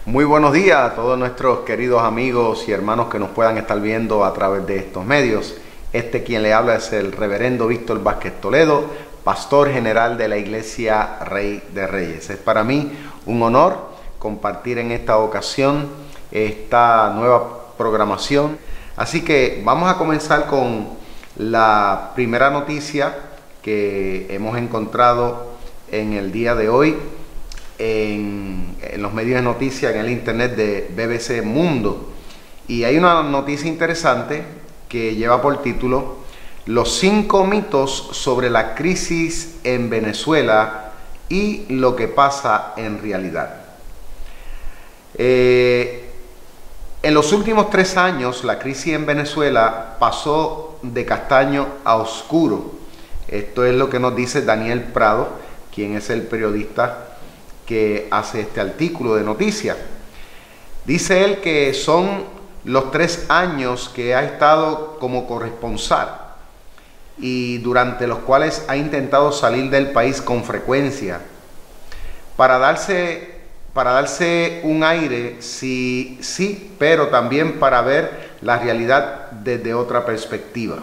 Muy buenos días a todos nuestros queridos amigos y hermanos que nos puedan estar viendo a través de estos medios. Quien le habla es el reverendo Víctor Vázquez Toledo, pastor general de la Iglesia Rey de Reyes. Es para mí un honor compartir en esta ocasión esta nueva programación. Así que vamos a comenzar con la primera noticia que hemos encontrado en el día de hoy en los medios de noticias, en el internet de BBC Mundo. Y hay una noticia interesante que lleva por título Los 5 mitos sobre la crisis en Venezuela y lo que pasa en realidad. En los últimos 3 años la crisis en Venezuela pasó de castaño a oscuro. Esto es lo que nos dice Daniel Prado, quien es el periodista que hace este artículo de noticias. Dice él que son los 3 años que ha estado como corresponsal y durante los cuales ha intentado salir del país con frecuencia para darse un aire, sí, pero también para ver la realidad desde otra perspectiva.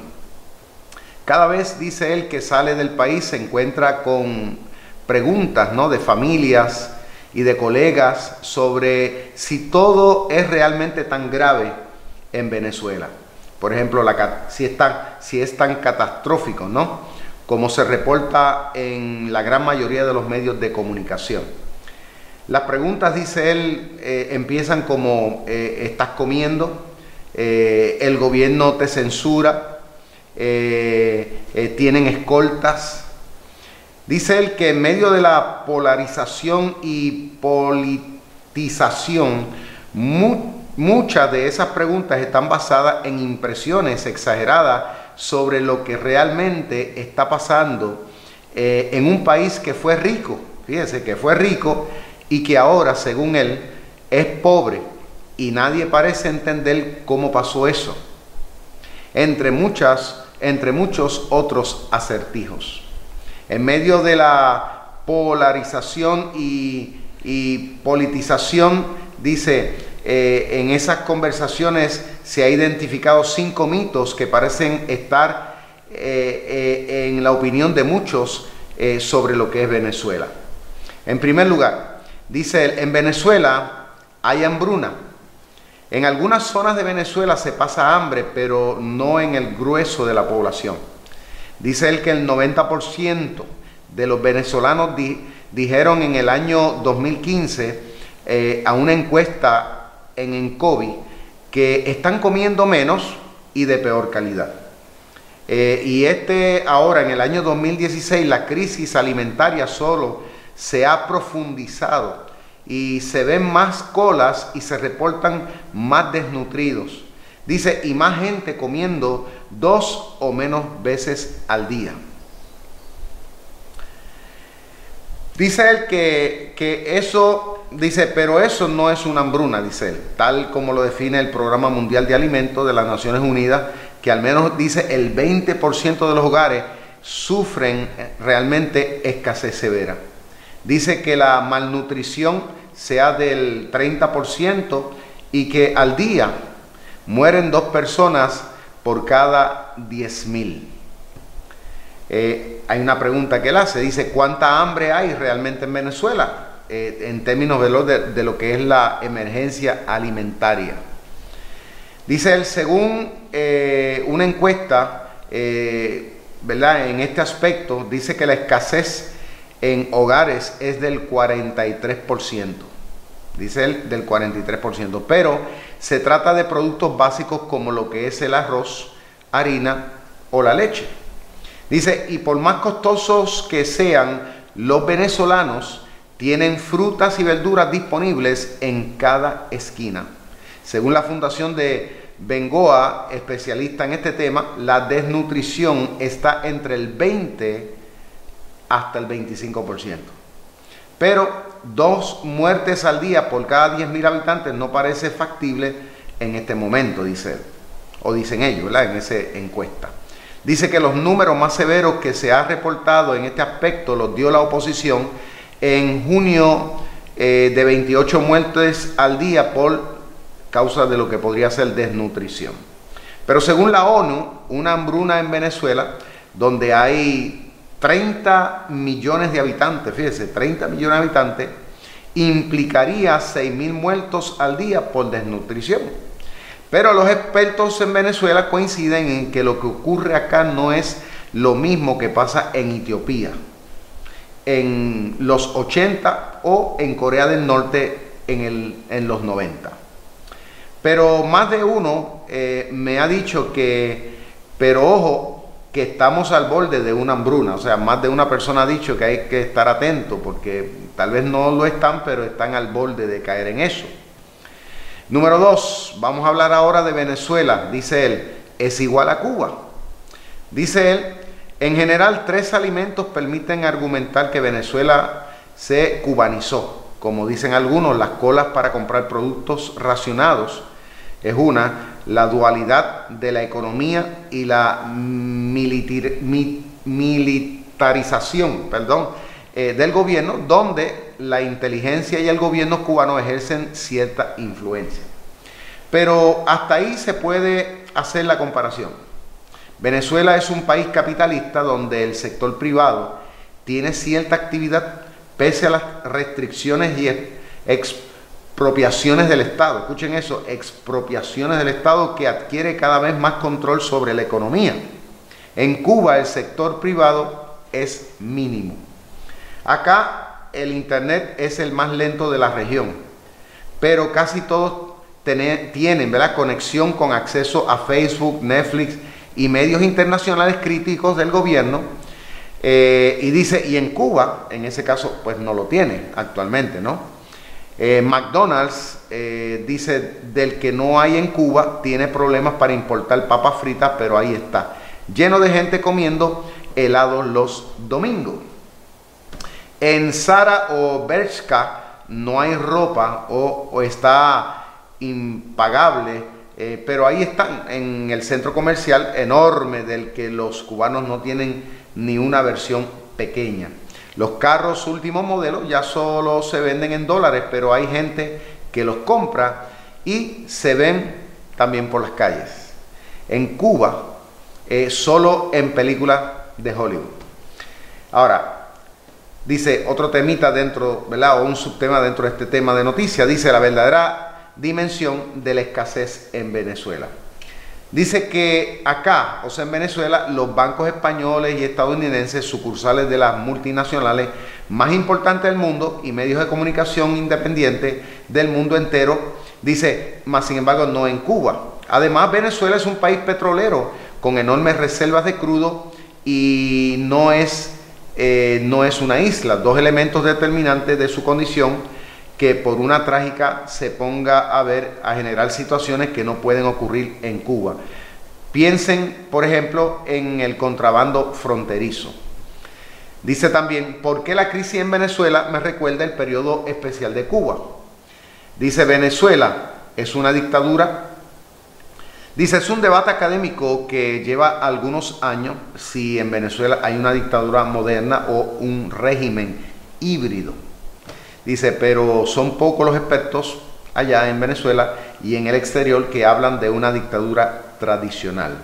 Cada vez, dice él, que sale del país se encuentra con preguntas, ¿no?, de familias y de colegas sobre si todo es realmente tan grave en Venezuela. Por ejemplo, si es tan catastrófico, ¿no?, como se reporta en la gran mayoría de los medios de comunicación. Las preguntas, dice él, empiezan como estás comiendo, el gobierno te censura, tienen escoltas. Dice él que en medio de la polarización y politización, muchas de esas preguntas están basadas en impresiones exageradas sobre lo que realmente está pasando en un país que fue rico. Fíjese que fue rico y que ahora, según él, es pobre y nadie parece entender cómo pasó eso, entre muchos otros acertijos. En medio de la polarización y politización, dice, en esas conversaciones se ha identificado 5 mitos que parecen estar en la opinión de muchos sobre lo que es Venezuela. En primer lugar, dice él, en Venezuela hay hambruna. En algunas zonas de Venezuela se pasa hambre, pero no en el grueso de la población. Dice él que el 90% de los venezolanos dijeron en el año 2015 a una encuesta en Encovi que están comiendo menos y de peor calidad. Y ahora en el año 2016 la crisis alimentaria solo se ha profundizado y se ven más colas y se reportan más desnutridos. Dice, y más gente comiendo 2 o menos veces al día. Dice él que eso, dice, pero eso no es una hambruna, dice él, tal como lo define el Programa Mundial de Alimentos de las Naciones Unidas, que al menos, dice, el 20% de los hogares sufren realmente escasez severa. Dice que la malnutrición sea del 30% y que al día mueren 2 personas por cada 10,000. Hay una pregunta que él hace, dice, ¿cuánta hambre hay realmente en Venezuela? En términos de lo que es la emergencia alimentaria. Dice él, según una encuesta, ¿verdad?, en este aspecto, dice que la escasez en hogares es del 43%. Dice él, del 43%, pero se trata de productos básicos como lo que es el arroz, harina o la leche. Dice, y por más costosos que sean, los venezolanos tienen frutas y verduras disponibles en cada esquina. Según la Fundación de Bengoa, especialista en este tema, la desnutrición está entre el 20 hasta el 25%. Pero 2 muertes al día por cada 10,000 habitantes no parece factible en este momento, dice él, o dicen ellos, ¿verdad?, en esa encuesta. Dice que los números más severos que se ha reportado en este aspecto los dio la oposición en junio de 28 muertes al día por causa de lo que podría ser desnutrición. Pero según la ONU, una hambruna en Venezuela, donde hay 30 millones de habitantes, fíjese, 30 millones de habitantes, implicaría 6.000 muertos al día por desnutrición. Pero los expertos en Venezuela coinciden en que lo que ocurre acá no es lo mismo que pasa en Etiopía, en los 80 o en Corea del Norte en los 90. Pero más de uno me ha dicho que, pero ojo, que estamos al borde de una hambruna. O sea, más de una persona ha dicho que hay que estar atento, porque tal vez no lo están, pero están al borde de caer en eso. Número 2, vamos a hablar ahora de Venezuela. Dice él, es igual a Cuba. Dice él, en general 3 alimentos permiten argumentar que Venezuela se cubanizó. Como dicen algunos, las colas para comprar productos racionados es una, la dualidad de la economía y la militarización, del gobierno, donde la inteligencia y el gobierno cubano ejercen cierta influencia. Pero hasta ahí se puede hacer la comparación. Venezuela es un país capitalista donde el sector privado tiene cierta actividad pese a las restricciones y expropiaciones del Estado. Escuchen eso, expropiaciones del Estado, que adquiere cada vez más control sobre la economía. En Cuba el sector privado es mínimo. Acá el internet es el más lento de la región, pero casi todos tienen, ¿verdad?, conexión con acceso a Facebook, Netflix y medios internacionales críticos del gobierno. Y dice, y en Cuba, en ese caso, pues no lo tiene actualmente, ¿no? McDonald's dice, del que no hay en Cuba, tiene problemas para importar papas fritas, pero ahí está, lleno de gente comiendo helados los domingos. En Zara o Bershka no hay ropa o está impagable, pero ahí están en el centro comercial enorme del que los cubanos no tienen ni una versión pequeña. Los carros últimos modelos ya solo se venden en dólares, pero hay gente que los compra y se ven también por las calles. En Cuba, solo en películas de Hollywood. Ahora, dice otro temita dentro, ¿verdad?, o un subtema dentro de este tema de noticias. Dice la verdadera dimensión de la escasez en Venezuela. Dice que acá, o sea en Venezuela, los bancos españoles y estadounidenses, sucursales de las multinacionales más importantes del mundo y medios de comunicación independientes del mundo entero, dice, más sin embargo no en Cuba. Además, Venezuela es un país petrolero con enormes reservas de crudo y no es una isla. Dos elementos determinantes de su condición que por una trágica se ponga a generar situaciones que no pueden ocurrir en Cuba. Piensen, por ejemplo, en el contrabando fronterizo. Dice también, ¿por qué la crisis en Venezuela me recuerda el periodo especial de Cuba? Dice, Venezuela es una dictadura. Dice, es un debate académico que lleva algunos años si en Venezuela hay una dictadura moderna o un régimen híbrido. Dice, pero son pocos los expertos allá en Venezuela y en el exterior que hablan de una dictadura tradicional.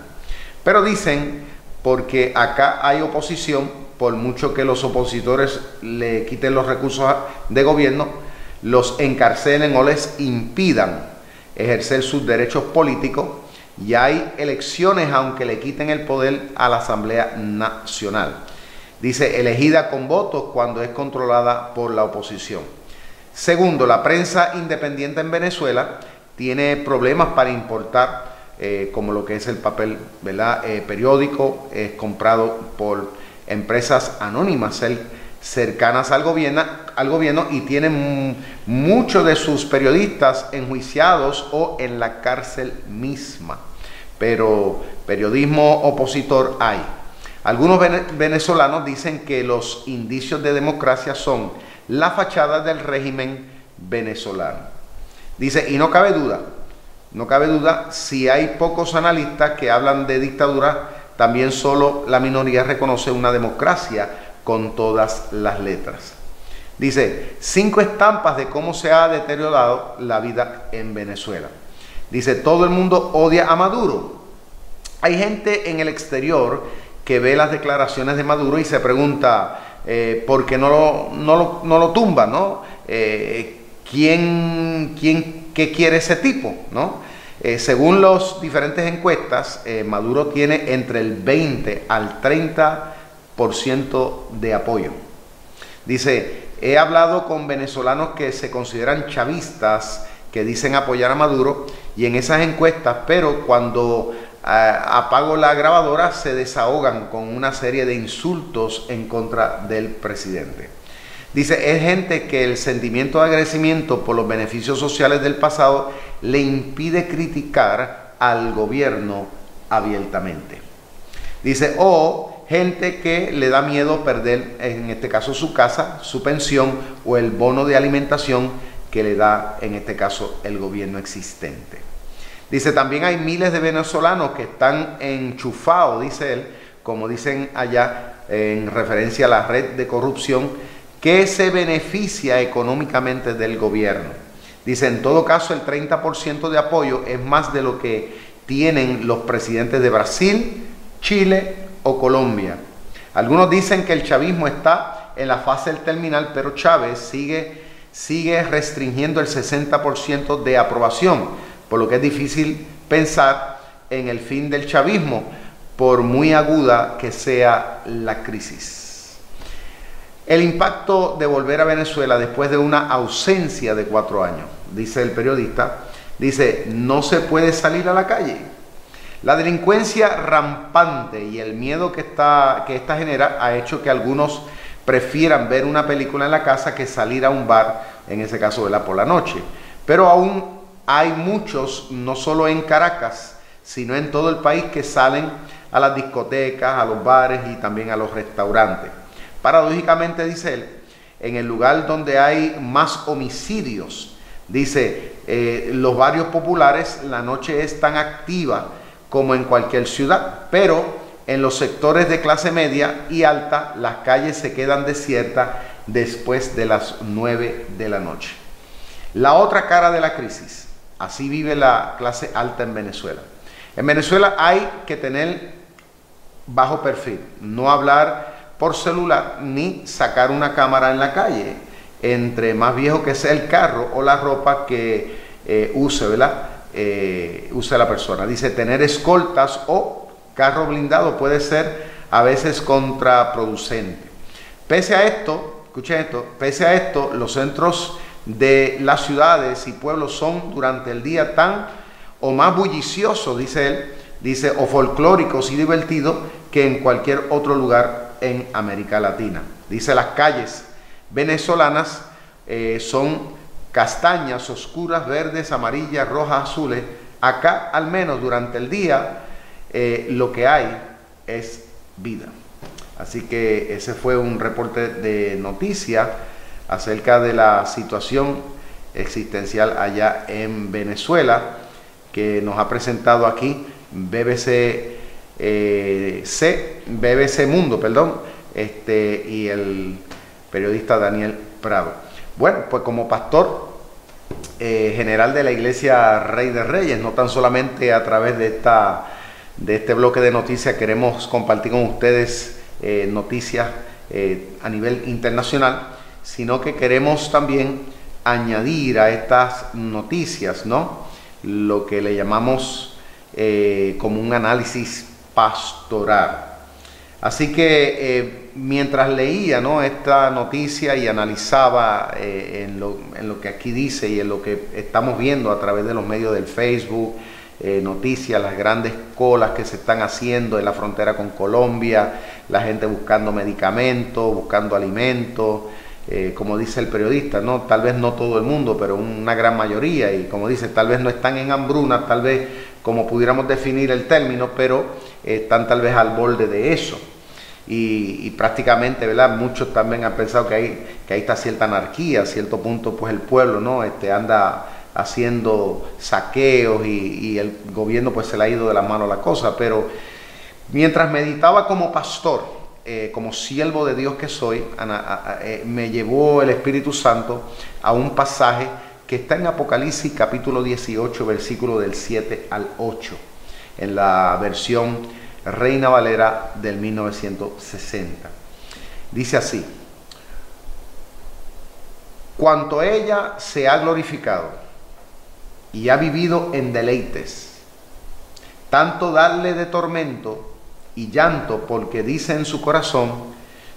Pero dicen, porque acá hay oposición, por mucho que los opositores le quiten los recursos de gobierno, los encarcelen o les impidan ejercer sus derechos políticos, y hay elecciones aunque le quiten el poder a la Asamblea Nacional. Dice, elegida con votos cuando es controlada por la oposición. Segundo, la prensa independiente en Venezuela tiene problemas para importar, como lo que es el papel, ¿verdad?, periódico, comprado por empresas anónimas cercanas al gobierno y tienen muchos de sus periodistas enjuiciados o en la cárcel misma. Pero periodismo opositor hay. Algunos venezolanos dicen que los indicios de democracia son la fachada del régimen venezolano. Dice, y no cabe duda, si hay pocos analistas que hablan de dictadura, también solo la minoría reconoce una democracia con todas las letras. Dice, 5 estampas de cómo se ha deteriorado la vida en Venezuela. Dice, todo el mundo odia a Maduro. Hay gente en el exterior que ve las declaraciones de Maduro y se pregunta por qué no lo tumba, ¿no? ¿Qué quiere ese tipo, ¿no? Según las diferentes encuestas, Maduro tiene entre el 20 al 30% de apoyo. Dice, he hablado con venezolanos que se consideran chavistas, que dicen apoyar a Maduro, y en esas encuestas, pero cuando apago la grabadora se desahogan con una serie de insultos en contra del presidente. Dice, es gente que el sentimiento de agradecimiento por los beneficios sociales del pasado le impide criticar al gobierno abiertamente. Dice, o gente que le da miedo perder, en este caso su casa, su pensión o el bono de alimentación que le da, en este caso, el gobierno existente. Dice, también hay miles de venezolanos que están enchufados, dice él, como dicen allá, en referencia a la red de corrupción, que se beneficia económicamente del gobierno. Dice, en todo caso, el 30% de apoyo es más de lo que tienen los presidentes de Brasil, Chile o Colombia. Algunos dicen que el chavismo está en la fase del terminal, pero Chávez sigue restringiendo el 60% de aprobación, por lo que es difícil pensar en el fin del chavismo, por muy aguda que sea la crisis. El impacto de volver a Venezuela después de una ausencia de 4 años, dice el periodista, dice, no se puede salir a la calle. La delincuencia rampante y el miedo que esta genera ha hecho que algunos prefieran ver una película en la casa que salir a un bar, en ese caso por la noche. Pero aún hay muchos, no solo en Caracas, sino en todo el país, que salen a las discotecas, a los bares y también a los restaurantes. Paradójicamente, dice él, en el lugar donde hay más homicidios, dice, los barrios populares, la noche es tan activa como en cualquier ciudad, pero en los sectores de clase media y alta, las calles se quedan desiertas después de las 9 de la noche. La otra cara de la crisis, así vive la clase alta en Venezuela. En Venezuela hay que tener bajo perfil, no hablar por celular ni sacar una cámara en la calle, entre más viejo que sea el carro o la ropa que use, ¿verdad? Use la persona. Dice, tener escoltas o carro blindado puede ser a veces contraproducente. Pese a esto, escuchen esto, pese a esto, los centros de las ciudades y pueblos son durante el día tan o más bulliciosos, dice él, dice, o folclóricos y divertidos que en cualquier otro lugar en América Latina. Dice, las calles venezolanas son castañas, oscuras, verdes, amarillas, rojas, azules. Acá, al menos durante el día, lo que hay es vida. Así que ese fue un reporte de noticias acerca de la situación existencial allá en Venezuela, que nos ha presentado aquí BBC Mundo, y el periodista Daniel Prado. Bueno, pues como pastor general de la Iglesia Rey de Reyes, no tan solamente a través de este bloque de noticias queremos compartir con ustedes noticias a nivel internacional, sino que queremos también añadir a estas noticias, ¿no?, lo que le llamamos como un análisis pastoral. Así que mientras leía, ¿no?, esta noticia y analizaba en lo que aquí dice y en lo que estamos viendo a través de los medios del Facebook, noticias, las grandes colas que se están haciendo en la frontera con Colombia, la gente buscando medicamentos, buscando alimentos, como dice el periodista, ¿no?, tal vez no todo el mundo, pero una gran mayoría, y como dice, tal vez no están en hambruna, tal vez como pudiéramos definir el término, pero están tal vez al borde de eso. Y prácticamente, ¿verdad?, muchos también han pensado que ahí está cierta anarquía, a cierto punto pues el pueblo, ¿no?, anda haciendo saqueos y el gobierno pues se le ha ido de las manos la cosa. Pero mientras meditaba como pastor como siervo de Dios que soy, me llevó el Espíritu Santo a un pasaje que está en Apocalipsis capítulo 18, versículo del 7 al 8, en la versión Reina Valera del 1960. Dice así: cuanto ella se ha glorificado y ha vivido en deleites, tanto darle de tormento y llanto, porque dice en su corazón: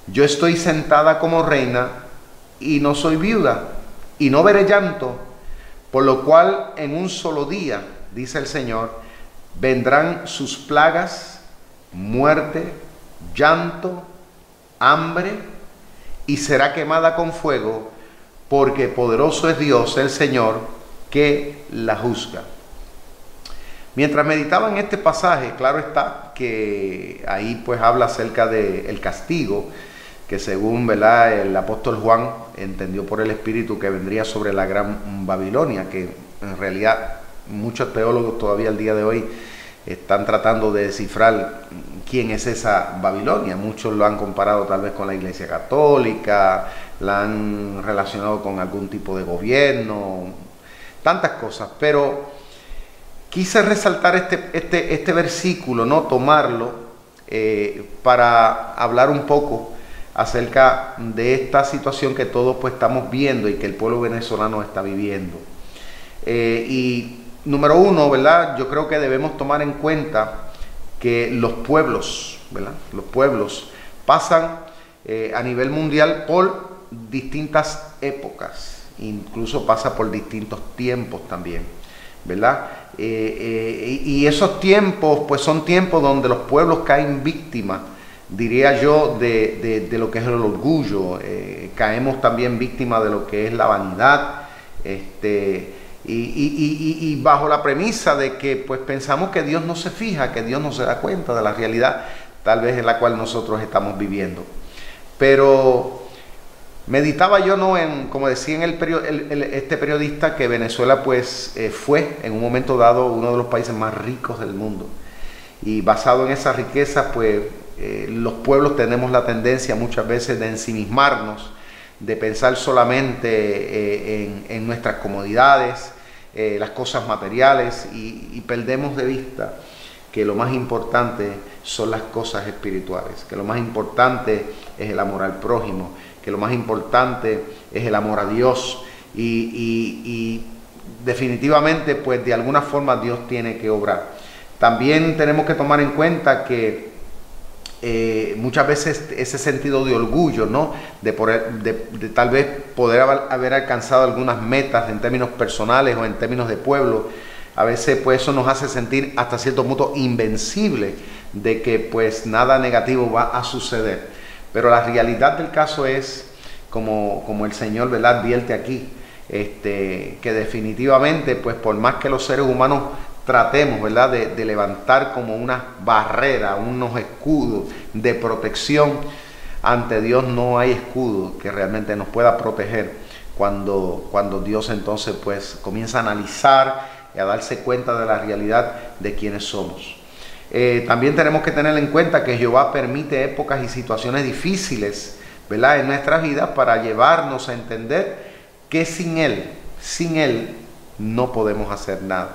yo estoy sentada como reina y no soy viuda, y no veré llanto, por lo cual en un solo día, dice el Señor, vendrán sus plagas, muerte, llanto, hambre, y será quemada con fuego, porque poderoso es Dios el Señor que la juzga. Mientras meditaba en este pasaje, claro está que ahí pues habla acerca del castigo que, según, ¿verdad?, el apóstol Juan entendió por el Espíritu que vendría sobre la gran Babilonia, que en realidad muchos teólogos todavía al día de hoy están tratando de descifrar quién es esa Babilonia. Muchos lo han comparado tal vez con la Iglesia Católica, la han relacionado con algún tipo de gobierno, tantas cosas, pero quise resaltar este versículo, ¿no? Tomarlo para hablar un poco acerca de esta situación que todos pues estamos viendo y que el pueblo venezolano está viviendo. Y número uno, ¿verdad?, yo creo que debemos tomar en cuenta que los pueblos, ¿verdad?, los pueblos pasan a nivel mundial por distintas épocas, incluso pasa por distintos tiempos también, ¿verdad? Y esos tiempos pues son tiempos donde los pueblos caen víctimas, diría yo, de lo que es el orgullo. Caemos también víctimas de lo que es la vanidad, y bajo la premisa de que pues pensamos que Dios no se fija, que Dios no se da cuenta de la realidad tal vez en la cual nosotros estamos viviendo. Pero meditaba yo, ¿no?, como decía este periodista, que Venezuela pues fue en un momento dado uno de los países más ricos del mundo, y basado en esa riqueza pues los pueblos tenemos la tendencia muchas veces de ensimismarnos, de pensar solamente en nuestras comodidades, las cosas materiales, y perdemos de vista que lo más importante son las cosas espirituales, que lo más importante es el amor al prójimo, que lo más importante es el amor a Dios, y definitivamente pues de alguna forma Dios tiene que obrar. También tenemos que tomar en cuenta que muchas veces ese sentido de orgullo, ¿no?, de tal vez poder haber alcanzado algunas metas en términos personales o en términos de pueblo, a veces pues eso nos hace sentir hasta cierto punto invencible de que pues nada negativo va a suceder. Pero la realidad del caso es, como el Señor, ¿verdad?, advierte aquí, que definitivamente pues por más que los seres humanos tratemos, ¿verdad?, de levantar como una barrera, unos escudos de protección, ante Dios no hay escudo que realmente nos pueda proteger cuando Dios entonces pues comienza a analizar y a darse cuenta de la realidad de quiénes somos. También tenemos que tener en cuenta que Jehová permite épocas y situaciones difíciles, ¿verdad?, en nuestras vidas, para llevarnos a entender que sin Él no podemos hacer nada.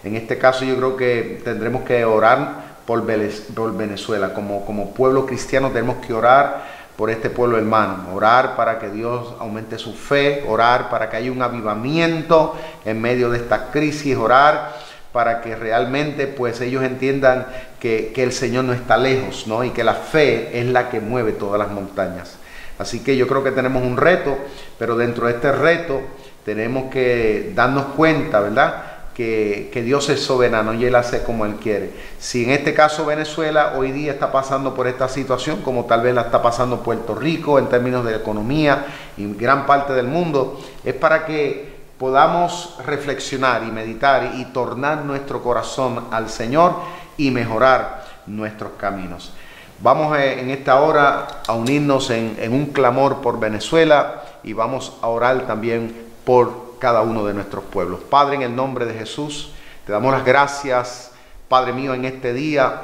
En este caso yo creo que tendremos que orar por Venezuela. Como pueblo cristiano tenemos que orar por este pueblo hermano, orar para que Dios aumente su fe, orar para que haya un avivamiento en medio de esta crisis, orar para que realmente pues ellos entiendan que el Señor no está lejos, ¿no?, y que la fe es la que mueve todas las montañas. Así que yo creo que tenemos un reto, pero dentro de este reto tenemos que darnos cuenta, ¿verdad?, que Dios es soberano y Él hace como Él quiere. Si en este caso Venezuela hoy día está pasando por esta situación, como tal vez la está pasando Puerto Rico en términos de economía y gran parte del mundo, es para que podamos reflexionar y meditar y tornar nuestro corazón al Señor y mejorar nuestros caminos. Vamos en esta hora a unirnos en un clamor por Venezuela, y vamos a orar también por cada uno de nuestros pueblos. Padre, en el nombre de Jesús, te damos las gracias, Padre mío, en este día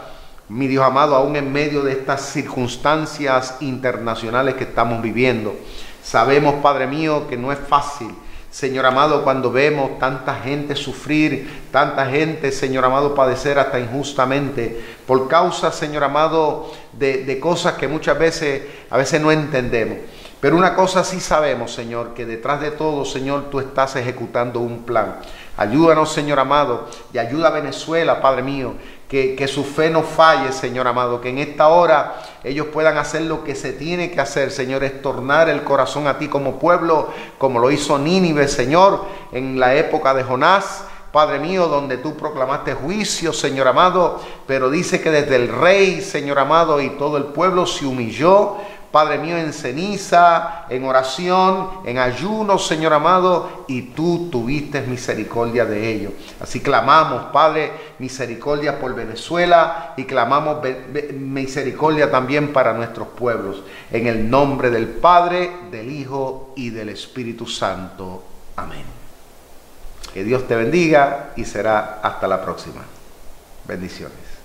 mi Dios amado, aún en medio de estas circunstancias internacionales que estamos viviendo. Sabemos, Padre mío, que no es fácil, Señor amado, cuando vemos tanta gente sufrir, tanta gente, Señor amado, padecer hasta injustamente, por causa, Señor amado, de cosas que muchas veces, a veces no entendemos. Pero una cosa sí sabemos, Señor, que detrás de todo, Señor, tú estás ejecutando un plan. Ayúdanos, Señor amado, y ayuda a Venezuela, Padre mío, que su fe no falle, Señor amado, que en esta hora ellos puedan hacer lo que se tiene que hacer, Señor, es tornar el corazón a ti como pueblo, como lo hizo Nínive, Señor, en la época de Jonás, Padre mío, donde tú proclamaste juicio, Señor amado, pero dice que desde el rey, Señor amado, y todo el pueblo se humilló, Padre mío, en ceniza, en oración, en ayuno, Señor amado, y tú tuviste misericordia de ellos. Así clamamos, Padre, misericordia por Venezuela y clamamos misericordia también para nuestros pueblos. En el nombre del Padre, del Hijo y del Espíritu Santo. Amén. Que Dios te bendiga y será hasta la próxima. Bendiciones.